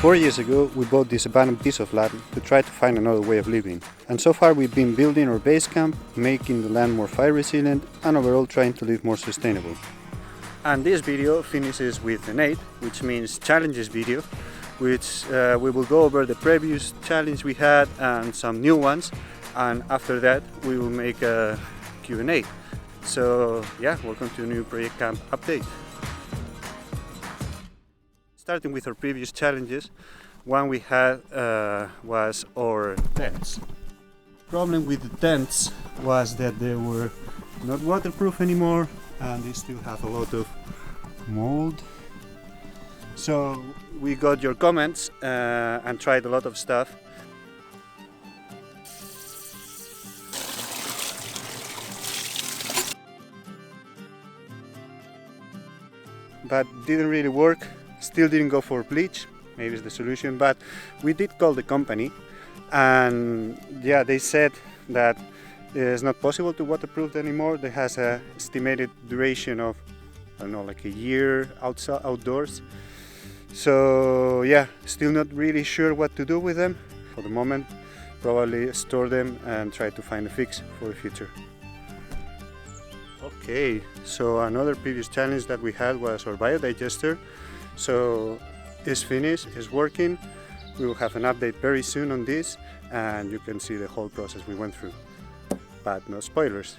4 years ago, we bought this abandoned piece of land to try to find another way of living. And so far we've been building our base camp, making the land more fire resilient, and overall trying to live more sustainable. And this video finishes with an 8, which means challenges video, which we will go over the previous challenge we had and some new ones, and after that we will make a Q&A. So yeah, welcome to a new Project Kamp update. Starting with our previous challenges, one we had was our tents. Problem with the tents was that they were not waterproof anymore and they still have a lot of mold. So we got your comments and tried a lot of stuff. But didn't really work. Still didn't go for bleach, maybe it's the solution, but we did call the company and yeah, they said that it's not possible to waterproof anymore. It has an estimated duration of, I don't know, like a year outdoors. So yeah, still not really sure what to do with them for the moment. Probably store them and try to find a fix for the future. Okay, so another previous challenge that we had was our biodigester. So it's finished, it's working. We will have an update very soon on this and you can see the whole process we went through, but no spoilers.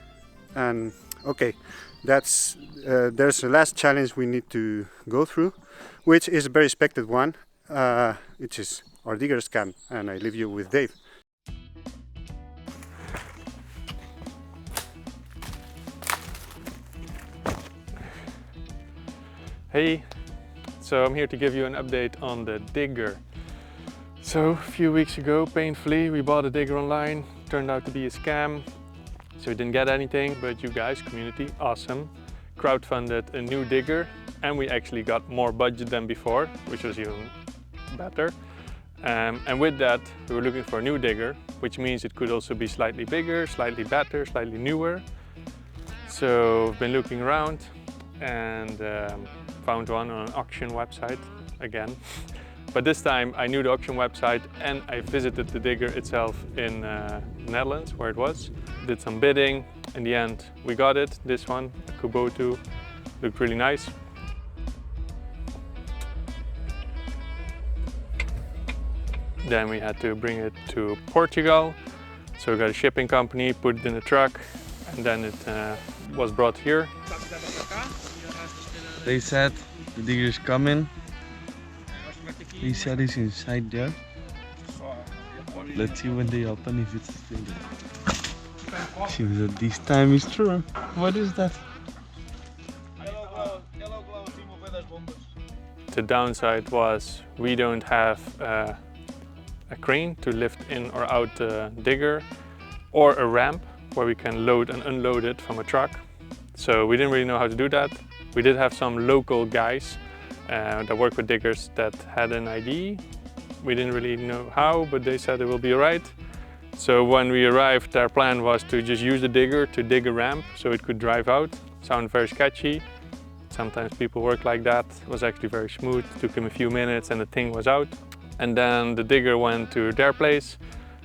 And okay, that's there's a last challenge we need to go through, which is a very expected one, which is our digger scan, and I leave you with Dave. Hey, so I'm here to give you an update on the digger. So a few weeks ago, painfully, we bought a digger online. Turned out to be a scam, so we didn't get anything, but you guys, community, awesome, crowdfunded a new digger and we actually got more budget than before, which was even better. And with that, we were looking for a new digger, which means it could also be slightly bigger, slightly better, slightly newer. So I've been looking around and found one on an auction website again. But this time I knew the auction website and I visited the digger itself in Netherlands, where it was. Did some bidding. In the end we got it, this one, a Kubota, looked really nice. Then we had to bring it to Portugal. So we got a shipping company, put it in a truck, and then it was brought here. They said the digger is coming. He said he's inside there. Let's see when they open if it's still there. Seems that this time is true. What is that? The downside was we don't have a crane to lift in or out the digger, or a ramp where we can load and unload it from a truck. So we didn't really know how to do that. We did have some local guys that work with diggers that had an idea. We didn't really know how, but they said it will be alright. So when we arrived, our plan was to just use the digger to dig a ramp so it could drive out. Sounded very sketchy. Sometimes people work like that. It was actually very smooth. It took him a few minutes and the thing was out. And then the digger went to their place,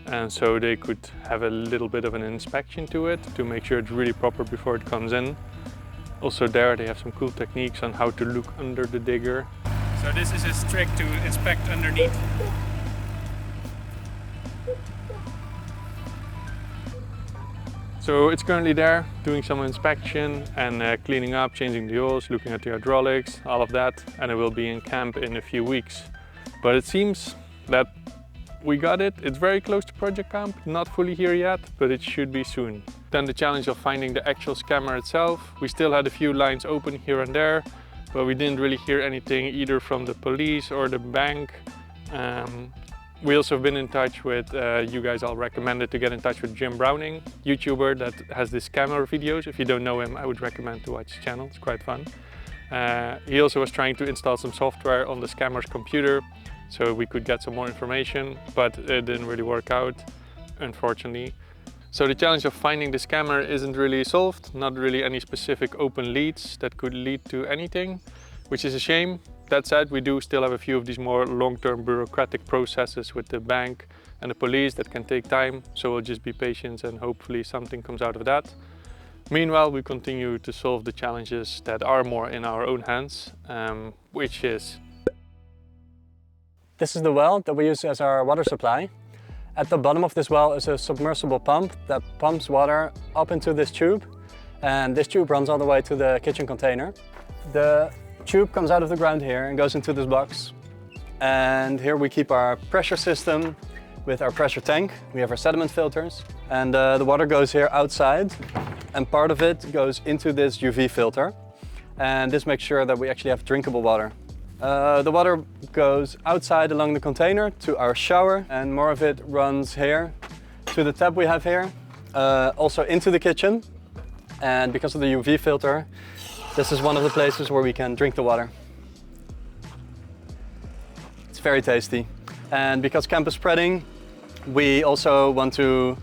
and so they could have a little bit of an inspection to it to make sure it's really proper before it comes in. Also there they have some cool techniques on how to look under the digger. So this is a trick to inspect underneath. So it's currently there, doing some inspection and cleaning up, changing the oils, looking at the hydraulics, all of that, and it will be in camp in a few weeks. But it seems that we got it. It's very close to Project Kamp, not fully here yet, but it should be soon. Then the challenge of finding the actual scammer itself. We still had a few lines open here and there, but we didn't really hear anything either from the police or the bank. We also have been in touch with, you guys all recommended to get in touch with Jim Browning, YouTuber that has the scammer videos. If you don't know him, I would recommend to watch his channel, it's quite fun. He also was trying to install some software on the scammer's computer so we could get some more information, but it didn't really work out, unfortunately. So the challenge of finding the scammer isn't really solved, not really any specific open leads that could lead to anything, which is a shame. That said, we do still have a few of these more long-term bureaucratic processes with the bank and the police that can take time, so we'll just be patient and hopefully something comes out of that. Meanwhile, we continue to solve the challenges that are more in our own hands, which is... This is the well that we use as our water supply. At the bottom of this well is a submersible pump that pumps water up into this tube, and this tube runs all the way to the kitchen container. The tube comes out of the ground here and goes into this box, and here we keep our pressure system with our pressure tank. We have our sediment filters, and the water goes here outside, and part of it goes into this UV filter, and this makes sure that we actually have drinkable water. The water goes outside along the container to our shower, and more of it runs here to the tap we have here, also into the kitchen. And because of the UV filter, this is one of the places where we can drink the water. It's very tasty. And because Kamp is spreading, we also want to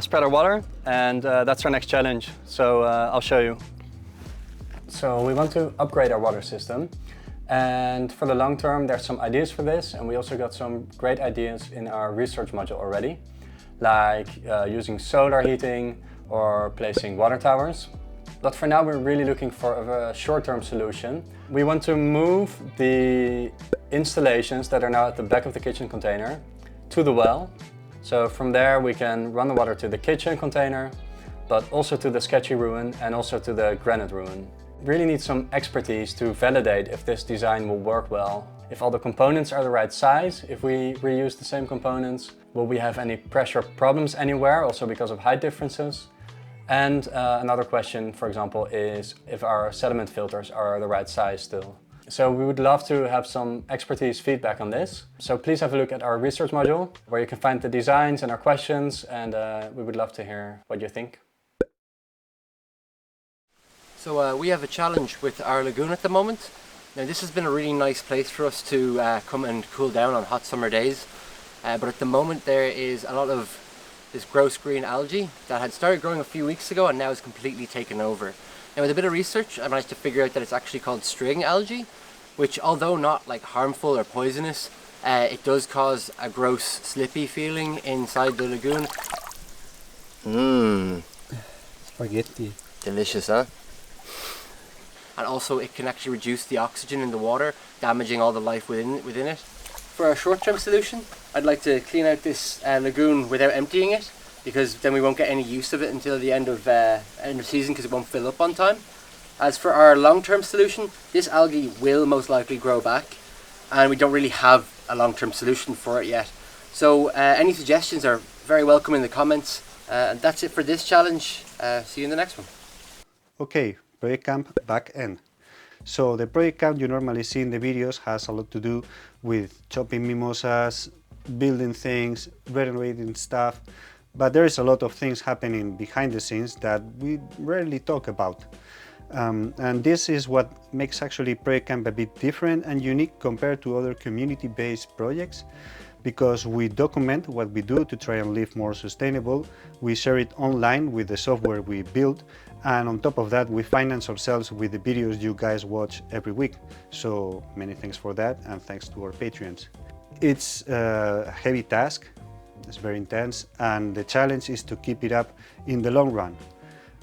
spread our water, and that's our next challenge. So I'll show you. So we want to upgrade our water system. And for the long term, there's some ideas for this, and we also got some great ideas in our research module already, like using solar heating or placing water towers. But for now, we're really looking for a short-term solution. We want to move the installations that are now at the back of the kitchen container to the well. So from there, we can run the water to the kitchen container, but also to the sketchy ruin and also to the granite ruin. Really need some expertise to validate if this design will work well. If all the components are the right size, if we reuse the same components, will we have any pressure problems anywhere, also because of height differences? And another question, for example, is if our sediment filters are the right size still. So we would love to have some expertise feedback on this. So please have a look at our research module, where you can find the designs and our questions, and we would love to hear what you think. So we have a challenge with our lagoon at the moment. Now this has been a really nice place for us to come and cool down on hot summer days. But at the moment there is a lot of this gross green algae that had started growing a few weeks ago and now is completely taken over. Now with a bit of research I managed to figure out that it's actually called string algae, which although not like harmful or poisonous, it does cause a gross slippy feeling inside the lagoon. Mmm. Spaghetti. Delicious, huh? And also it can actually reduce the oxygen in the water, damaging all the life within it. For our short-term solution, I'd like to clean out this lagoon without emptying it, because then we won't get any use of it until the end of season, because it won't fill up on time. As for our long-term solution, this algae will most likely grow back, and we don't really have a long-term solution for it yet. So any suggestions are very welcome in the comments. And that's it for this challenge. See you in the next one. Okay, Project Kamp Backend. So the Project Kamp you normally see in the videos has a lot to do with chopping mimosas, building things, renovating stuff, but there is a lot of things happening behind the scenes that we rarely talk about. And this is what makes actually Project Kamp a bit different and unique compared to other community-based projects, because we document what we do to try and live more sustainable. We share it online with the software we build, and on top of that we finance ourselves with the videos you guys watch every week. So many thanks for that, and thanks to our Patreons. It's a heavy task, it's very intense, and the challenge is to keep it up in the long run.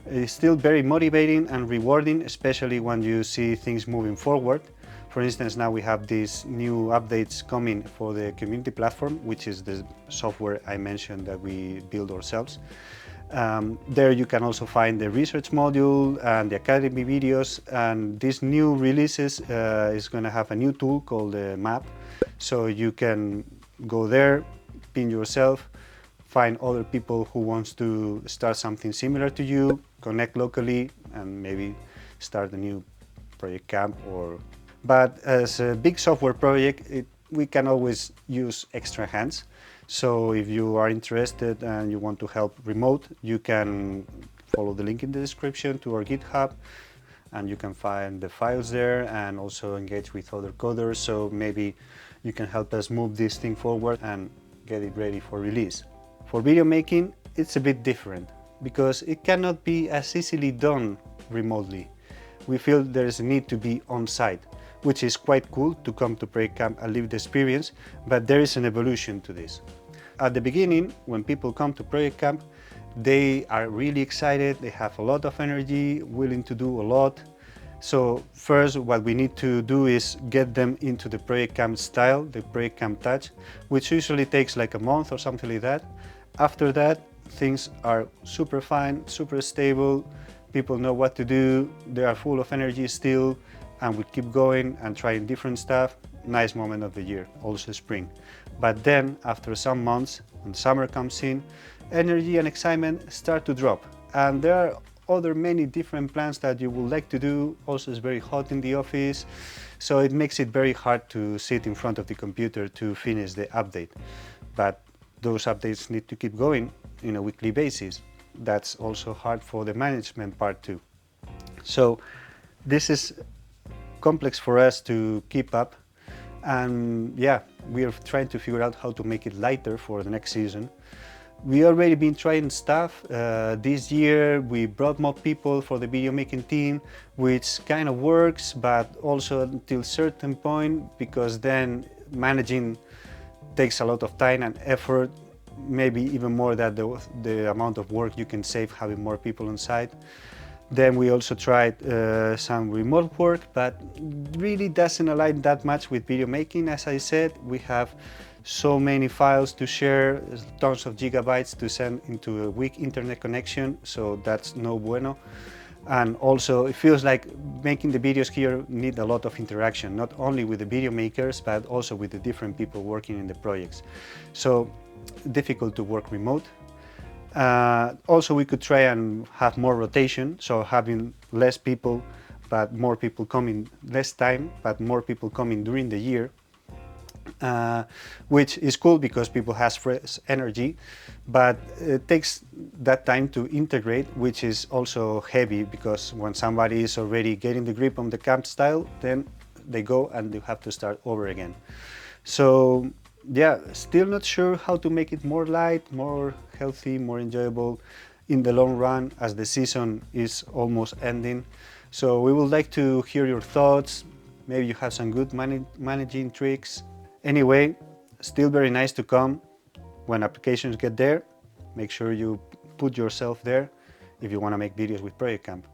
It's still very motivating and rewarding, especially when you see things moving forward. For instance, now we have these new updates coming for the community platform, which is the software I mentioned that we build ourselves. There you can also find the research module and the academy videos, and these new releases is going to have a new tool called the map, so you can go there, pin yourself, find other people who wants to start something similar to you, connect locally, and maybe start a new Project Kamp. But as a big software project, we can always use extra hands. So if you are interested and you want to help remote, you can follow the link in the description to our GitHub, and you can find the files there and also engage with other coders. So maybe you can help us move this thing forward and get it ready for release. For video making, it's a bit different because it cannot be as easily done remotely. We feel there is a need to be on site. which is quite cool to come to Project Kamp and live the experience, but there is an evolution to this. At the beginning, when people come to Project Kamp, they are really excited, they have a lot of energy, willing to do a lot. So first, what we need to do is get them into the Project Kamp style, the Project Kamp touch, which usually takes like a month or something like that. After that, things are super fine, super stable, people know what to do, they are full of energy still, and we keep going and trying different stuff. Nice moment of the year, also spring. But then, after some months, when summer comes in, energy and excitement start to drop. And there are other many different plans that you would like to do. Also, it's very hot in the office, so it makes it very hard to sit in front of the computer to finish the update. But those updates need to keep going on a weekly basis. That's also hard for the management part too. So this is complex for us to keep up, and yeah, we are trying to figure out how to make it lighter for the next season. We already been trying stuff. This year we brought more people for the video making team, which kind of works, but also until a certain point, because then managing takes a lot of time and effort, maybe even more than the amount of work you can save having more people on site. Then we also tried some remote work, but really doesn't align that much with video making. As I said, we have so many files to share, tons of gigabytes to send into a weak internet connection, so that's no bueno. And also it feels like making the videos here need a lot of interaction, not only with the video makers, but also with the different people working in the projects. So difficult to work remote. Also, we could try and have more rotation, so having less people, but more people coming, less time, but more people coming during the year, which is cool because people have fresh energy, but it takes that time to integrate, which is also heavy, because when somebody is already getting the grip on the camp style, then they go and you have to start over again. So yeah, still not sure how to make it more light, more healthy, more enjoyable in the long run, as the season is almost ending. So we would like to hear your thoughts. Maybe you have some good managing tricks. Anyway, still very nice to come. When applications get there, make sure you put yourself there if you want to make videos with Project Kamp.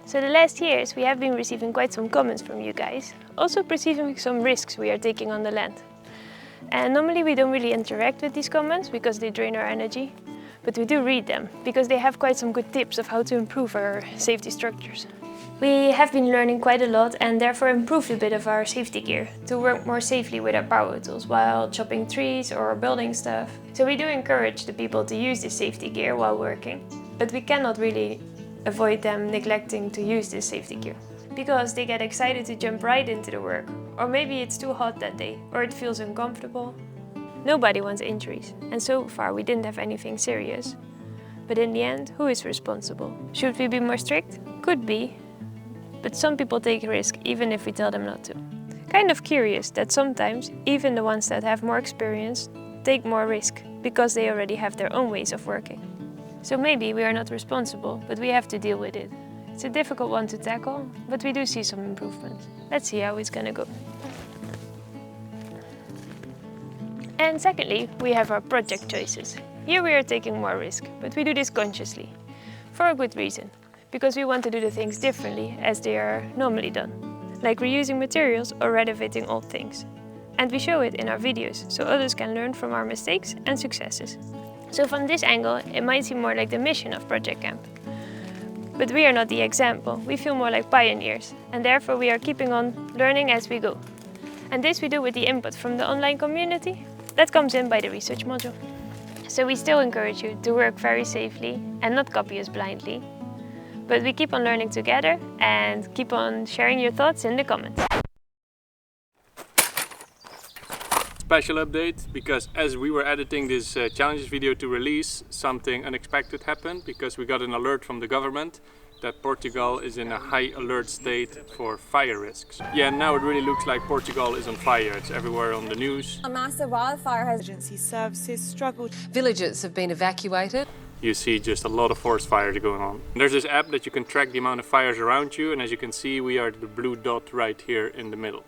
So the last years we have been receiving quite some comments from you guys, also perceiving some risks we are taking on the land. And normally we don't really interact with these comments because they drain our energy, but we do read them because they have quite some good tips of how to improve our safety structures. We have been learning quite a lot and therefore improved a bit of our safety gear to work more safely with our power tools while chopping trees or building stuff. So we do encourage the people to use this safety gear while working, but we cannot really avoid them neglecting to use this safety gear, because they get excited to jump right into the work, or maybe it's too hot that day, or it feels uncomfortable. Nobody wants injuries, and so far we didn't have anything serious. But in the end, who is responsible? Should we be more strict? Could be. But some people take risk even if we tell them not to. Kind of curious that sometimes even the ones that have more experience take more risk, because they already have their own ways of working. So maybe we are not responsible, but we have to deal with it. It's a difficult one to tackle, but we do see some improvements. Let's see how it's gonna go. And secondly, we have our project choices. Here we are taking more risk, but we do this consciously. For a good reason, because we want to do the things differently as they are normally done, like reusing materials or renovating old things. And we show it in our videos, so others can learn from our mistakes and successes. So from this angle, it might seem more like the mission of Project Kamp. But we are not the example, we feel more like pioneers, and therefore we are keeping on learning as we go. And this we do with the input from the online community that comes in by the research module. So we still encourage you to work very safely and not copy us blindly. But we keep on learning together and keep on sharing your thoughts in the comments. Special update, because as we were editing this challenges video to release, something unexpected happened, because we got an alert from the government that Portugal is in a high alert state for fire risks. Yeah, now it really looks like Portugal is on fire. It's everywhere on the news. A massive wildfire has... Emergency services struggled. Villages have been evacuated. you see just a lot of forest fires going on. And there's this app that you can track the amount of fires around you, and as you can see, we are the blue dot right here in the middle.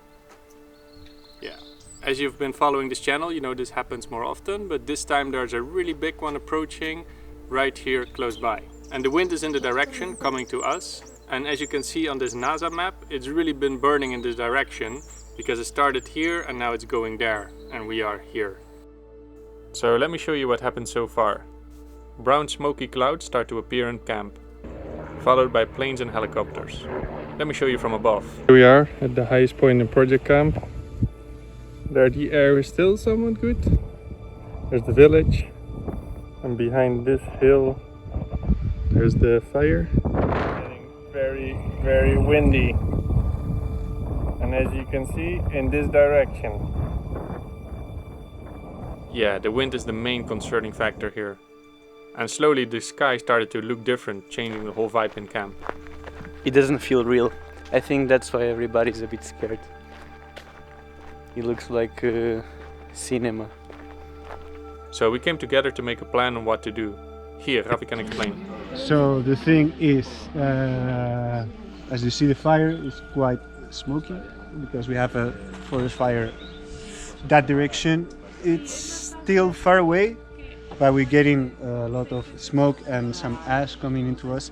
Yeah. As you've been following this channel, you know this happens more often, but this time there's a really big one approaching right here close by. And the wind is in the direction coming to us. And as you can see on this NASA map, it's really been burning in this direction because it started here and now it's going there, and we are here. So let me show you what happened so far. Brown smoky clouds start to appear in Kamp, followed by planes and helicopters. Let me show you from above. Here we are at the highest point in Project Kamp. There the air is still somewhat good. There's the village, and behind this hill there's the fire. It's getting very windy, and as you can see, in this direction. Yeah, the wind is the main concerning factor here. And slowly the sky started to look different, changing the whole vibe in Kamp. It doesn't feel real. I think that's why everybody's a bit scared. It looks like cinema. So we came together to make a plan on what to do. Here, Rafi can explain. So the thing is, as you see, the fire is quite smoky because we have a forest fire that direction. It's still far away, but we're getting a lot of smoke and some ash coming into us.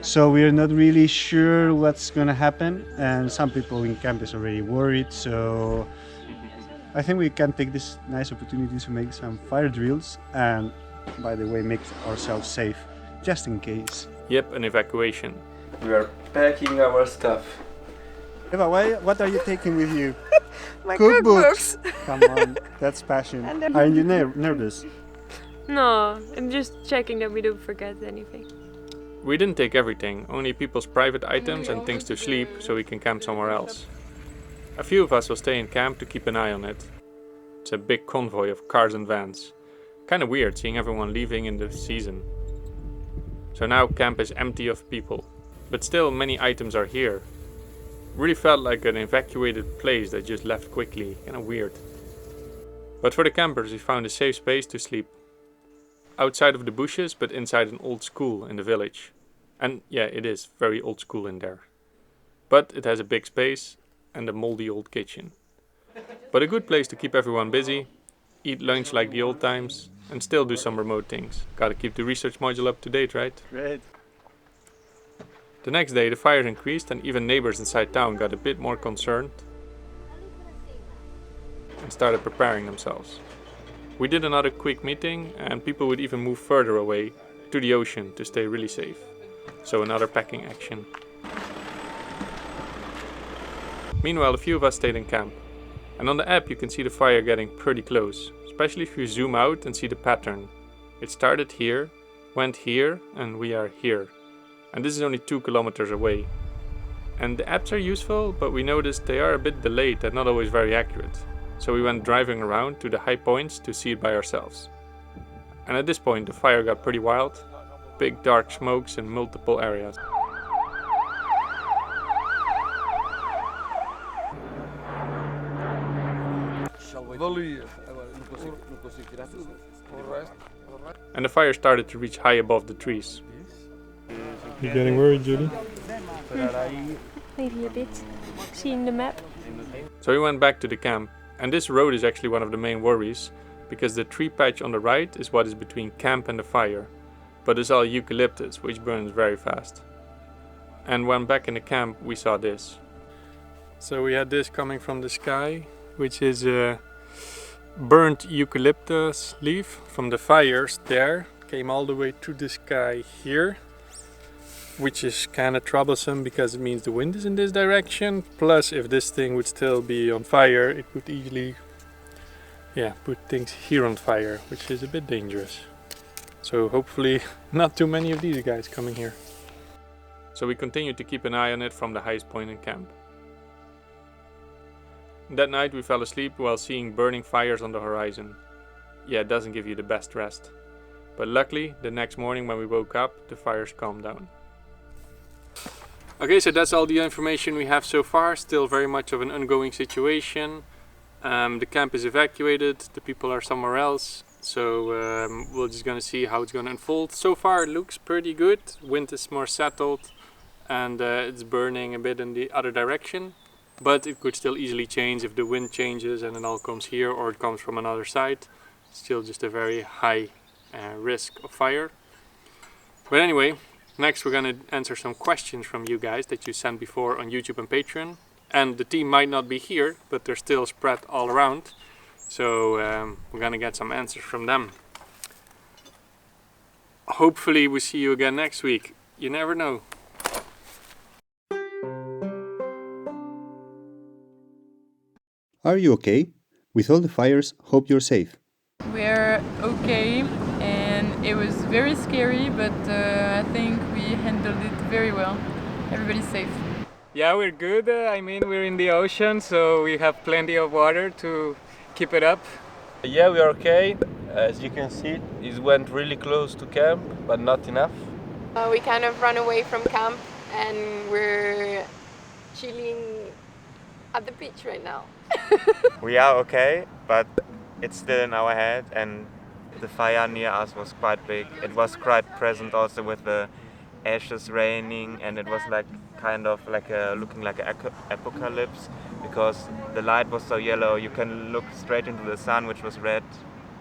So we're not really sure what's gonna happen, and some people in Kamp is already worried. So I think we can take this nice opportunity to make some fire drills and, by the way, make ourselves safe, just in case. Yep, an evacuation. We are packing our stuff. Eva, what are you taking with you? My Cookbooks. Come on, that's passion. Are you nervous? No, I'm just checking that we don't forget anything. We didn't take everything, only people's private items and things to sleep, so we can camp somewhere else. A few of us will stay in Kamp to keep an eye on it. It's a big convoy of cars and vans. Kinda weird seeing everyone leaving in the season. So now Kamp is empty of people, but still many items are here. Really felt like an evacuated place that just left quickly, kinda weird. But for the campers we found a safe space to sleep. Outside of the bushes, but inside an old school in the village. And yeah, it is very old school in there. But it has a big space and a moldy old kitchen. But a good place to keep everyone busy, eat lunch like the old times, and still do some remote things. Gotta keep the research module up to date, right? Right. The next day the fires increased and even neighbors inside town got a bit more concerned and started preparing themselves. We did another quick meeting and people would even move further away to the ocean to stay really safe. So another packing action. Meanwhile, a few of us stayed in Kamp. And on the app you can see the fire getting pretty close, especially if you zoom out and see the pattern. It started here, went here, and we are here. And this is only 2 kilometers away. And the apps are useful, but we noticed they are a bit delayed and not always very accurate. So we went driving around to the high points to see it by ourselves. And at this point the fire got pretty wild. Big dark smokes in multiple areas. And the fire started to reach high above the trees. You getting worried, Julie? Maybe a bit. Seeing the map. So we went back to the camp, and this road is actually one of the main worries, because the tree patch on the right is what is between Kamp and the fire, but it's all eucalyptus, which burns very fast. And when back in the camp we saw this. So we had this coming from the sky, which is a burnt eucalyptus leaf from the fires there, came all the way to the sky here. Which is kind of troublesome because it means the wind is in this direction. Plus, if this thing would still be on fire, it could easily, put things here on fire, which is a bit dangerous. So hopefully not too many of these guys coming here. So we continued to keep an eye on it from the highest point in Kamp. That night we fell asleep while seeing burning fires on the horizon. Yeah, it doesn't give you the best rest. But luckily, the next morning when we woke up, the fires calmed down. Okay, so that's all the information we have so far. Still very much of an ongoing situation. The camp is evacuated, the people are somewhere else, So we're just gonna see how it's gonna unfold. So far it looks pretty good. Wind is more settled and it's burning a bit in the other direction. But it could still easily change if the wind changes and it all comes here or it comes from another side. Still just a very high risk of fire. But anyway, next we're gonna answer some questions from you guys that you sent before on YouTube and Patreon. And the team might not be here, but they're still spread all around. So we're gonna get some answers from them. Hopefully we see you again next week. You never know. Are you okay? With all the fires, hope you're safe. We're okay, and it was very scary, but I think we handled it very well. Everybody's safe. Yeah, we're good. I mean, we're in the ocean, so we have plenty of water to keep it up. Yeah, we are okay. As you can see, it went really close to camp, but not enough. We kind of run away from camp, and we're chilling at the beach right now. We are okay, but it's still in our head, and the fire near us was quite big. It was quite present also with the ashes raining, and it was like kind of like looking like an apocalypse because the light was so yellow. You can look straight into the sun, which was red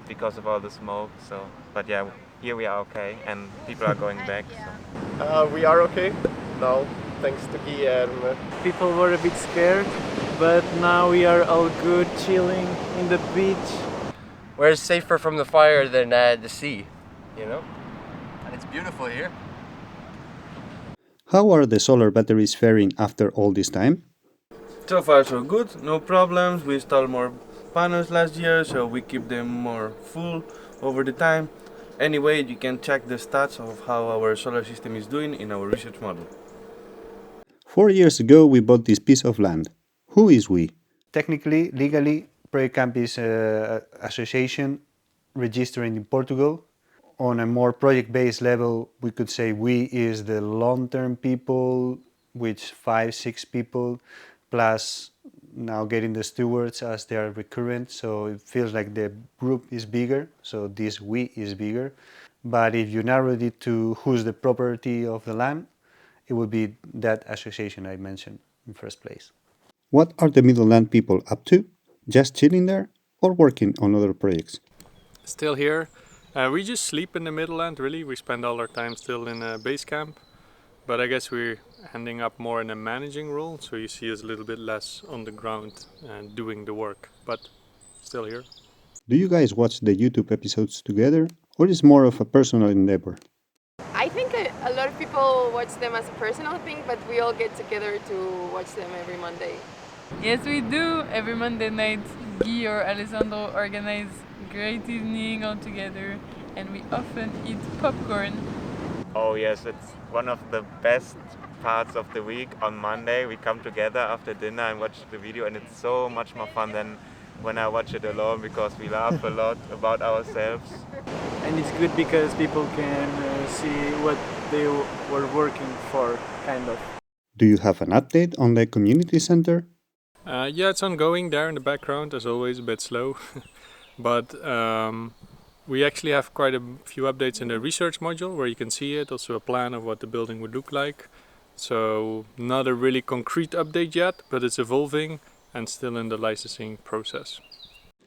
because of all the smoke. So, but yeah, here we are okay, and people are going back. So. We are okay now, thanks to Guillermo. People were a bit scared, but now we are all good, chilling in the beach. We're safer from the fire than the sea, you know? And it's beautiful here. How are the solar batteries faring after all this time? So far so good, no problems. We installed more panels last year, so we keep them more full over the time. Anyway, you can check the stats of how our solar system is doing in our research model. 4 years ago we bought this piece of land. Who is we? Technically, legally, Project Kamp is an association registered in Portugal. On a more project-based level, we could say we is the long-term people, which 5-6 people, plus now getting the stewards as they are recurrent, so it feels like the group is bigger, so this we is bigger. But if you narrowed it to who's the property of the land, it would be that association I mentioned in first place. What are the Midland people up to? Just chilling there or working on other projects? Still here. We just sleep in the Midland, really. We spend all our time still in a base camp. But I guess we're ending up more in a managing role, so you see us a little bit less on the ground and doing the work, but still here. Do you guys watch the YouTube episodes together, or is it more of a personal endeavor? I think a lot of people watch them as a personal thing, but we all get together to watch them every Monday. Yes, we do. Every Monday night, Guy or Alessandro organize great evening all together, and we often eat popcorn. Oh yes, it's one of the best parts of the week. On Monday we come together after dinner and watch the video, and it's so much more fun than when I watch it alone because we laugh a lot about ourselves. And it's good because people can see what they were working for, kind of. Do you have an update on the community center? Yeah, it's ongoing there in the background, as always, a bit slow. But we actually have quite a few updates in the research module where you can see it, also a plan of what the building would look like. So not a really concrete update yet, but it's evolving and still in the licensing process.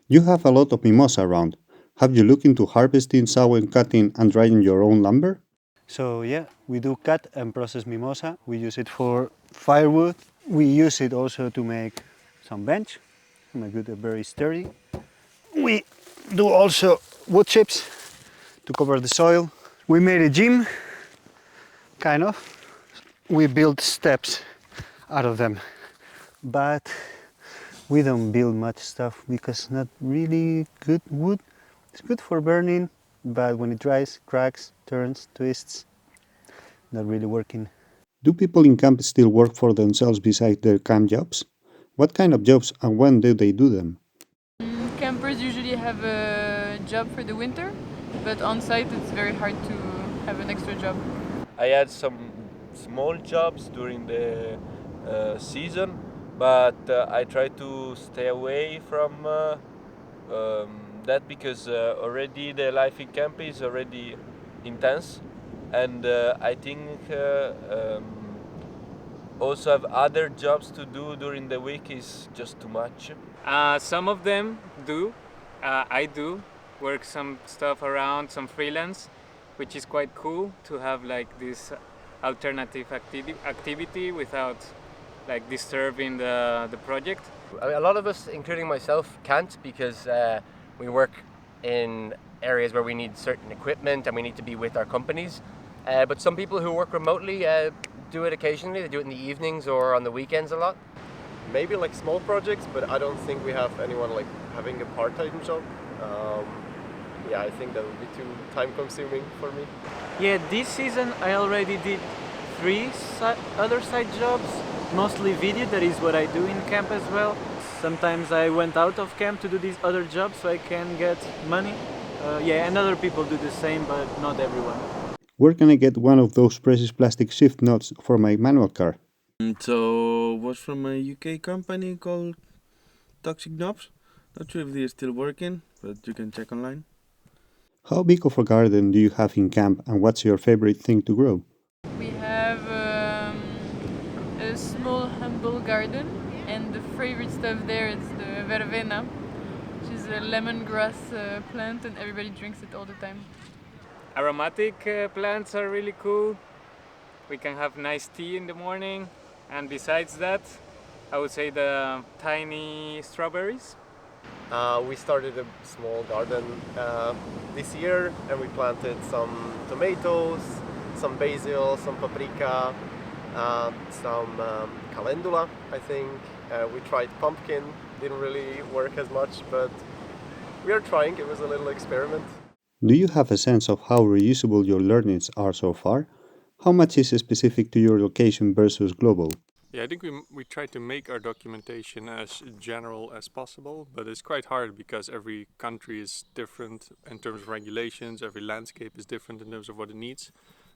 You have a lot of mimosa around. Have you looked into harvesting, sawing, cutting and drying your own lumber? So yeah, we do cut and process mimosa. We use it for firewood. We use it also to make some bench, make it very sturdy. We do also wood chips to cover the soil. We made a gym, kind of. We built steps out of them, but we don't build much stuff because not really good wood. It's good for burning, but when it dries, cracks, turns, twists, not really working. Do people in camp still work for themselves besides their camp jobs? What kind of jobs and when do they do them? Campers usually have a job for the winter, but on site it's very hard to have an extra job. I had some small jobs during the season, but I try to stay away from that because already the life in camp is already intense, and I think also have other jobs to do during the week is just too much. Some of them do. I do work some stuff around, some freelance, which is quite cool to have like this alternative activity without like disturbing the project. I mean, a lot of us, including myself, can't because we work in areas where we need certain equipment and we need to be with our companies. But some people who work remotely do it occasionally. They do it in the evenings or on the weekends a lot. Maybe like small projects, but I don't think we have anyone like having a part-time job. Yeah, I think that would be too time-consuming for me. Yeah, this season I already did 3 other side jobs, mostly video, that is what I do in camp as well. Sometimes I went out of camp to do these other jobs so I can get money. Yeah, and other people do the same, but not everyone. Where can I get one of those precious plastic shift nuts for my manual car? So was from a UK company called Toxic Knobs. Not sure if they're still working, but you can check online. How big of a garden do you have in camp, and what's your favorite thing to grow? We have a small humble garden, and the favorite stuff there is the verbena, which is a lemongrass plant, and everybody drinks it all the time. Aromatic plants are really cool. We can have nice tea in the morning, and besides that, I would say the tiny strawberries. We started a small garden this year, and we planted some tomatoes, some basil, some paprika, some calendula, I think. We tried pumpkin, didn't really work as much, but we are trying. It was a little experiment. Do you have a sense of how reusable your learnings are so far? How much is specific to your location versus global? Yeah, I think we try to make our documentation as general as possible, but it's quite hard because every country is different in terms of regulations, every landscape is different in terms of what it needs.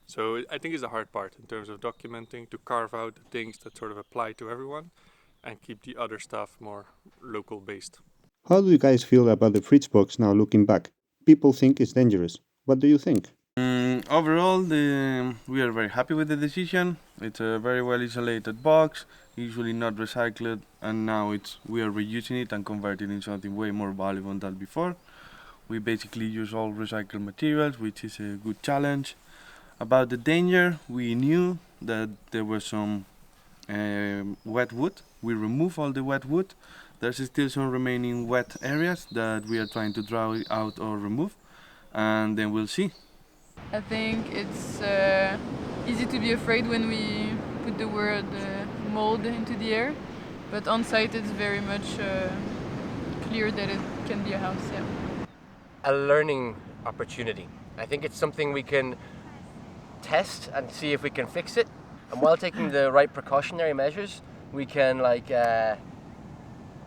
So I think it's the hard part in terms of documenting, to carve out the things that sort of apply to everyone and keep the other stuff more local based. How do you guys feel about the fridge box now looking back? People think it's dangerous. What do you think? Overall, we are very happy with the decision. It's a very well isolated box, usually not recycled, and now we are reusing it and converting it into something way more valuable than before. We basically use all recycled materials, which is a good challenge. About the danger, we knew that there was some wet wood. We remove all the wet wood. There's still some remaining wet areas that we are trying to draw out or remove, and then we'll see. I think it's easy to be afraid when we put the word mold into the air, but on site it's very much clear that it can be a house, yeah. A learning opportunity. I think it's something we can test and see if we can fix it, and while taking the right precautionary measures, we can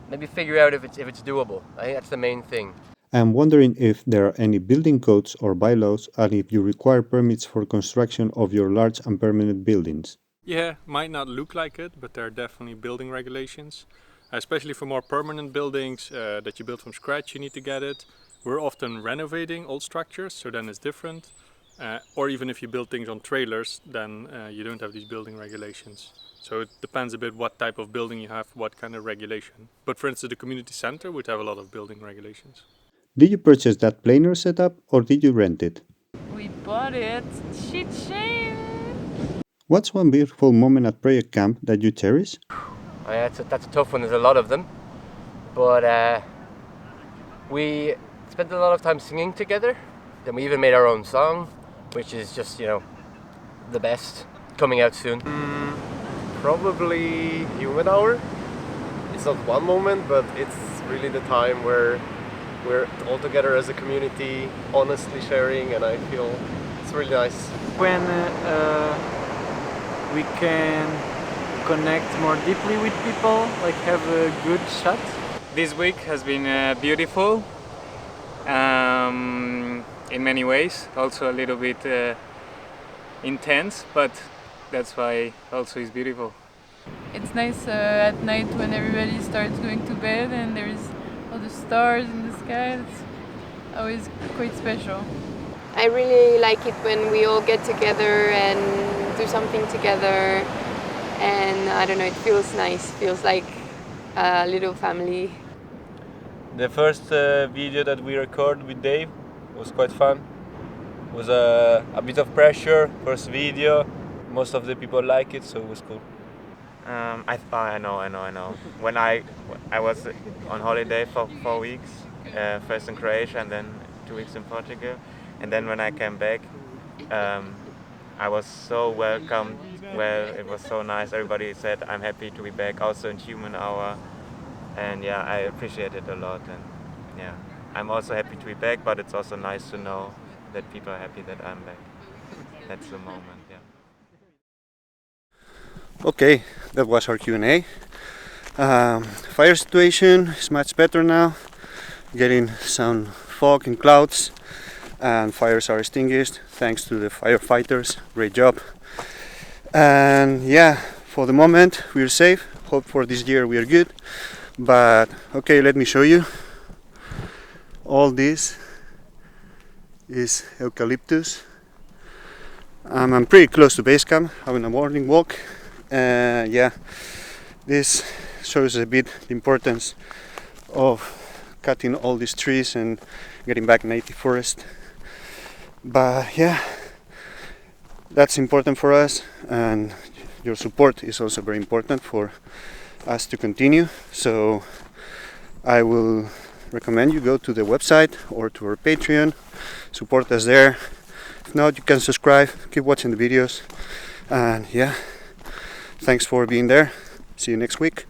maybe figure out if it's doable. I think that's the main thing. I'm wondering if there are any building codes or bylaws, and if you require permits for construction of your large and permanent buildings. Yeah, might not look like it, but there are definitely building regulations. Especially for more permanent buildings that you build from scratch, you need to get it. We're often renovating old structures, so then it's different. Or even if you build things on trailers, then you don't have these building regulations. So it depends a bit what type of building you have, what kind of regulation. But for instance, the community center would have a lot of building regulations. Did you purchase that planer setup, or did you rent it? We bought it. Shit shame! What's one beautiful moment at Project Kamp that you cherish? That's a tough one. There's a lot of them, but we spent a lot of time singing together. Then we even made our own song, which is just, the best. Coming out soon. Probably Human Hour. It's not one moment, but it's really the time where we're all together as a community, honestly sharing, and I feel it's really nice. When we can connect more deeply with people, like have a good shot. This week has been beautiful in many ways, also a little bit intense, but that's why also it's beautiful. It's nice at night when everybody starts going to bed and there's all the stars in the sky. always quite special. I really like it when we all get together and do something together, and I don't know, it feels nice, feels like a little family. The first video that we recorded with Dave was quite fun. It was a bit of pressure, first video. Most of the people like it, so it was cool. I know. When I was on holiday for 4 weeks, first in Croatia and then 2 weeks in Portugal, and then when I came back, I was so welcomed. Well, it was so nice. Everybody said I'm happy to be back, also in Human Hour, and yeah, I appreciate it a lot. And yeah, I'm also happy to be back, but it's also nice to know that people are happy that I'm back. That's the moment. Yeah. Okay, that was our Q&A. Fire situation is much better now. Getting some fog and clouds, and fires are extinguished thanks to the firefighters. Great job. And yeah, for the moment we are safe. Hope for this year we are good. But okay, let me show you. All this is eucalyptus. I'm pretty close to base camp, having a morning walk. Yeah, this shows a bit the importance of cutting all these trees and getting back native forest. But yeah, that's important for us, and your support is also very important for us to continue. So I will recommend you go to the website or to our Patreon, support us there. If not, you can subscribe, keep watching the videos, and yeah, thanks for being there. See you next week.